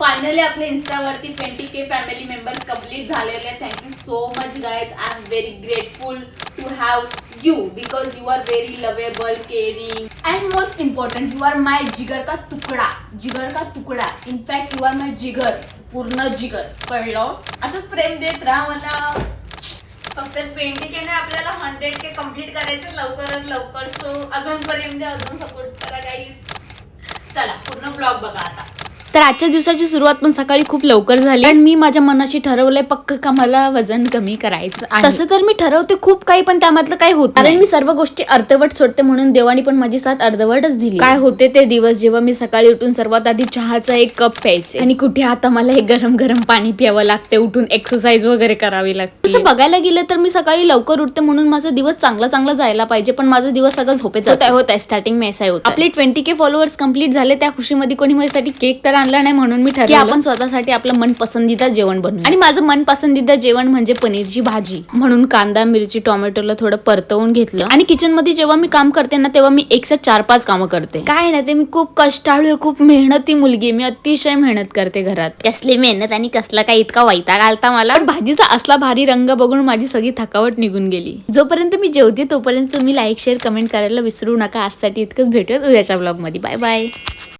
Finally आपले इंस्टावरती 20K family members complete झालेले. Thank you so much guys. I am very grateful to have you because you are very lovable, caring and most important you are my जिगर का तुकडा. जिगर का तुकडा. In fact you are my जिगर, पूर्ण जिगर. कळलं? असंच प्रेम देत राहा मला. फक्त 20K ने आपल्याला 100K कम्प्लीट करायचं लवकरात लवकर. सो अजून प्रेम द्या, अजून सपोर्ट करा गाईज. चला पूर्ण ब्लॉग बघा आता. तर आजच्या दिवसाची सुरुवात पण सकाळी खूप लवकर झाली आणि मी माझ्या मनाशी ठरवलंय पक्क का मला वजन कमी करायचं आहे. तसं तर मी ठरवते खूप काही, पण त्यामधलं काही होत कारण मी सर्व गोष्टी अर्धवट सोडते, म्हणून देवानी पण माझी साथ अर्धवटच दिली. काय होते ते दिवस जेव्हा मी सकाळी उठून सर्वात आधी चहाचा 1 कप प्यायचे आणि कुठे आता मला हे गरम गरम पाणी प्यावं लागते, उठून एक्सरसाइज वगैरे करावी लागते. तसं बघायला गेलं तर मी सकाळी लवकर उठते म्हणून माझा दिवस चांगला चांगला जायला पाहिजे, पण माझा दिवस सगळं झोपेत होत आहे. स्टार्टिंग में ऐसा होता. आपले 20K फॉलोअर्स कंप्लीट झाले, त्या खुशीमध्ये कोणी माझ्यासाठी केक तर आणला नाही, म्हणून मी की आपण स्वतःसाठी आपलं मनपसंदीदा जेवण बनवू. आणि माझं मनपसंदीदा जेवण म्हणजे पनीरची भाजी. म्हणून कांदा, मिरची, टोमॅटोला थोडं परतवून घेतलं आणि किचन मध्ये जेव्हा मी काम करते ना तेव्हा मी 1 से 4-5 कामं करते. काय ना ते मी खूप कष्टाळू आहे, खूप मेहनती मुलगी आहे. मी अतिशय मेहनत करते घरात. कसली मेहनत आणि कसला काही इतका वैताग आलता मला. भाजीचा असला भारी रंग बघून माझी सगळी थकावट निघून गेली. जोपर्यंत मी जेवते तोपर्यंत तुम्ही लाईक, शेअर, कमेंट करायला विसरू नका. आजसाठी इतकंच. भेटूयात उद्याच्या ब्लॉग मध्ये. Bye bye.